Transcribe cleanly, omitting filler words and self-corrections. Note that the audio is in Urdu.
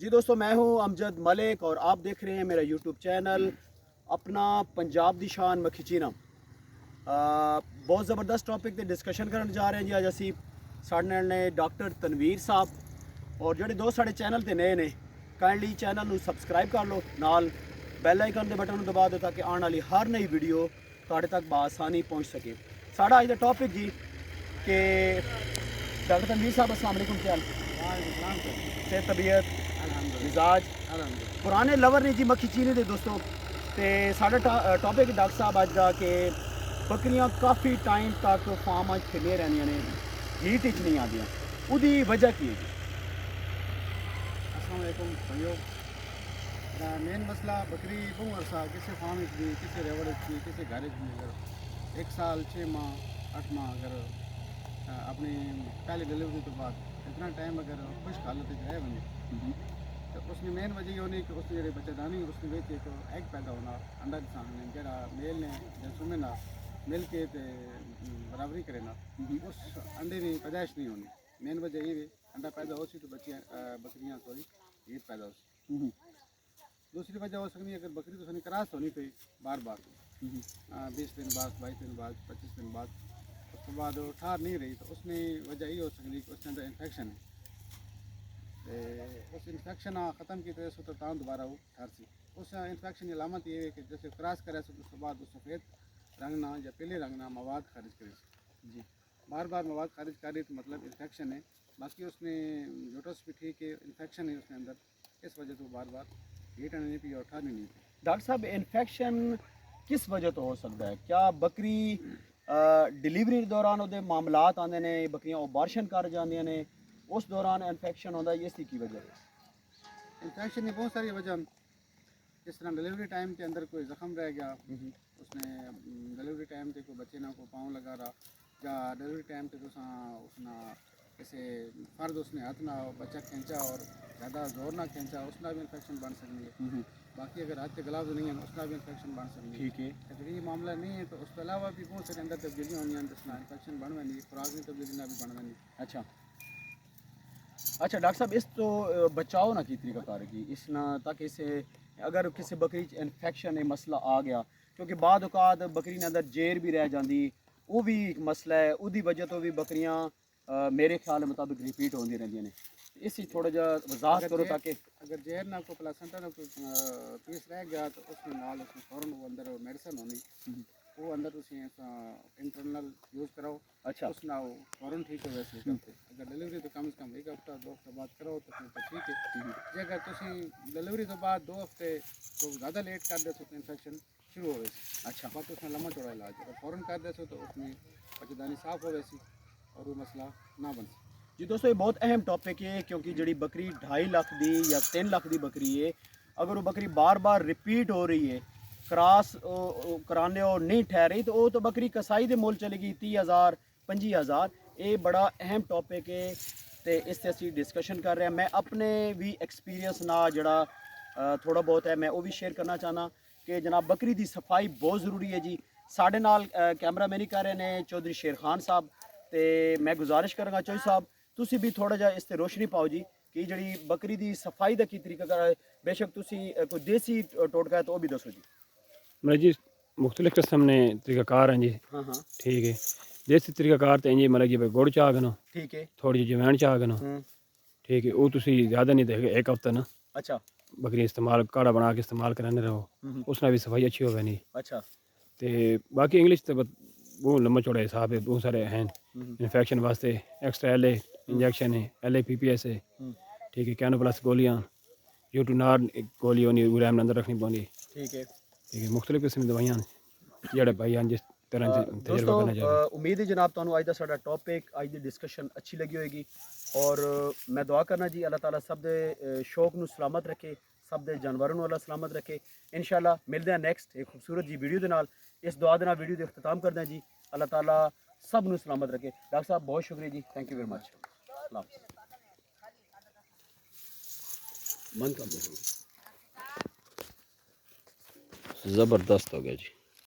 جی دوستو، میں ہوں امجد ملک اور آپ دیکھ رہے ہیں میرا یوٹیوب چینل اپنا پنجاب دی شان مکھچینا۔ بہت زبردست ٹاپک تے ڈسکشن کرنے جا رہے ہیں جی۔ اج اسی ساڈے نال نے ڈاکٹر تنویر صاحب، اور جڑے دوست ساڈے چینل تے نئے نے کائنڈلی چینل نو سبسکرائب کر لو، نال بیل آئیکن دے بٹن نو دبا دو تاکہ آنے والی ہر نئی ویڈیو تہاڈے تک بآسانی پہنچ سکے۔ ساڈا اج دا ٹاپک جی کہ ڈاکٹر تنویر صاحب السلام علیکم، کیا حال؟ صحت، طبیعت، مزاج؟ پرانے لور نے جی مکھی چینی دے دوستو، تے ساڈا ٹاپک ڈاکٹر صاحب اج دا کہ بکریاں کافی ٹائم تک فارم اچ کھلیاں رہندیاں نے، ہیٹ اچ نہیں آندیاں، اودی وجہ کی ہے جی؟ السلام علیکم بھائیو۔ مین مسئلہ بکری بہت عرصہ کسی فارم بھی، کسی ریوڑ بھی، کسی گھر بھی، اگر 1 سال 6 ماہ 8 ماہ اگر اپنی پہلی ڈلیوری تو بعد اتنا ٹائم اگر خشک حالت رہ بنے تو اس نے مین وجہ یہ ہونی کہ اس نے جڑے بچے دانی اس نے ویچ ایک ایگ پیدا ہونا، انڈا کسان نے جڑا میل نے جب سمے مل کے برابری کرے نا، اس انڈے کی پیدائش نہیں ہونی۔ مین وجہ یہ ہے انڈا پیدا ہو سی تو بکریاں سوری عید پیدا ہو سی۔ دوسری وجہ ہو سکتی ہے اگر بکری تو سنی کراس ہونی پئی بار بار 20 دن بعد، 22 دن بعد، 25 دن بعد، اس کے بعد وہ ٹھار نہیں رہی تو اس میں وجہ یہ ہو سکتی کہ اس کے اندر انفیکشن ہے، اس انفیکشن ختم کی تو تو تاں دوبارہ وہ ٹھار سی۔ اس انفیکشن کی علامت یہ ہے کہ جیسے کراس کرے تو اس کے بعد وہ سفید رنگنا یا پیلے رنگنا مواد خارج کرے جی، بار بار مواد خارج کر رہی تو مطلب انفیکشن ہے۔ باقی اس نے یوٹرس بھی ٹھیک ہے، انفیکشن ہے اس کے اندر، اس وجہ سے بار بار ہیٹ آنے نہیں پی اور ٹھارنے نہیں پی۔ ڈاکٹر صاحب انفیکشن کس وجہ تو ہو سکتا ہے؟ کیا بکری ڈلیوری دوران وہ معاملات آتے ہیں، بکریاں ابارشن کر جاندیاں نے، اس دوران انفیکشن ہوتا ہے، اس کی وجہ ہے؟ انفیکشن کی بہت ساری وجہ، جس طرح ڈلیوری ٹائم کے اندر کوئی زخم رہ گیا، اس نے ڈلیوری ٹائم تے کوئی بچے نہ کو پاؤں لگا رہا، یا ڈلیوری ٹائم تے اس کسی فرد اس نے ہاتھ نہ بچہ کھینچا اور زیادہ زور نہ کھینچا، اس کا بھی انفیکشن بن سکتی ہے۔ باقی اگر ہاتھ کے گلاوز نہیں ہیں اس کا بھی انفیکشن بن سکتی ہے۔ ٹھیک ہے، اگر یہ معاملہ نہیں ہے تو اس کے علاوہ بھی بہت سارے اندر تبدیلیاں ہونی ہیں جس میں انفیکشن بن وینی، خوراک میں تبدیلی نہ بھی بن وینی۔ اچھا ڈاکٹر صاحب، اس تو بچاؤ نہ کی طریقہ کار کی اس نہ تاکہ اسے اگر کسی بکری انفیکشن مسئلہ آ گیا، کیونکہ بعد اوقات بکری نے اندر جیر بھی رہ جاندی، وہ بھی ایک مسئلہ ہے، وہ دی وجہ تو بھی بکریاں میرے خیال مطابق ریپیٹ ہوندی رہندیاں نے، اس ہی تھوڑا جا وضاحت کرو تاکہ اگر زہر نہ کو پلاسنٹا نہ کوئی پیس رہ گیا تو اس میں نال اس میں فوراً وہ اندر میڈیسن ہونی، وہ اندر تسی انٹرنل یوز کراؤ، اچھا اس نہ وہ فوراً ٹھیک ہو ویسے ایک ہفتے۔ اگر ڈلیوری تو کم از کم 1 ہفتہ 2 ہفتہ بعد کراؤ تو پھر تو ٹھیک ہے۔ جی اگر تسی ڈلیوری تو بعد 2 ہفتے تو زیادہ لیٹ کر دے تو انفیکشن شروع ہو ویسی، اچھا باقی اس میں لمبا چوڑا علاج، اگر فوراً کر دے تو اس میں بچےدانی صاف ہو ویسی اور وہ مسئلہ نہ بن سکے۔ جی دوستو، یہ بہت اہم ٹاپک ہے، کیونکہ جڑی بکری 2.5 لاکھ دی یا 3 لاکھ دی بکری ہے، اگر وہ بکری بار بار ریپیٹ ہو رہی ہے، کراس کرانے اور نہیں ٹھہر رہی، تو وہ تو بکری کسائی دے مول چلے گی 30,000 25,000۔ یہ بڑا اہم ٹاپک ہے تے اس سے اسی ڈسکشن کر رہے ہیں۔ میں اپنے بھی ایکسپیرینس نہ جڑا تھوڑا بہت ہے میں وہ بھی شیئر کرنا چاہنا کہ جناب بکری دی صفائی بہت ضروری ہے جی۔ ساڈے نال کیمرہ مینی کر رہے ہیں چودھری شیر خان صاحب، تے میں گزارش کروں گا چوہی صاحب تسی بھی تھوڑا جا اس تے روشنی پاؤ جی کہ جڑی بکری دی صفائی دا کی طریقہ کار ہے، بے شک تسی کوئی دیسی ٹوٹکا ہے تو وہ بھی دسو جی۔ مطلب جی مختلف قسم نے طریقہ کار ہیں جی، ہاں ٹھیک ہے۔ دیسی طریقہ کار تے جی مطلب جی گڑ چاہ گنو، ٹھیک ہے، تھوڑی جی جوین چاہ گنو، ٹھیک ہے، وہ تسی زیادہ نہیں دے 1 ہفتہ نا اچھا بکری استعمال کاڑا بنا کے استعمال کرانے رہو، اس میں بھی صفائی اچھی ہوگی نہیں۔ اچھا تے باقی انگلش تے بہت لمبا چوڑا حساب ہے، بہت سارے ہیں انفیکشن واسطے ایکسٹرا ایل اے انجیکشن ہے، L A P P S ہے، ٹھیک ہے، کینو پلس گولیاں، یوٹونار گولی ہونی وریم اندر رکھنی پونی، ٹھیک ہے ٹھیک ہے، مختلف قسم کی دوائیاں جڑے بھائی جس طرح تجربہ دوستو، کرنا چاہتے ہیں۔ امید ہے جناب تانوں اج دا ساڈا ٹاپک اج دی ڈسکشن اچھی لگی ہوئے گی، اور میں دعا کرنا جی اللہ تعالیٰ سب دے شوق نو سلامت رکھے، سب دے جانوروں نو اللہ سلامت رکھے۔ انشاءاللہ ملتے ہیں نیکسٹ ایک خوبصورت جی ویڈیو دے نال۔ اس دعا دے نال ویڈیو دے اختتام کرتے ہیں جی، اللہ تعالیٰ سب نو سلامت رکھے۔ ڈاکٹر صاحب بہت شکریہ جی، تھینک یو ویری مچ۔ اللہ حافظ۔ بند کر دو، زبردست ہو گیا جی۔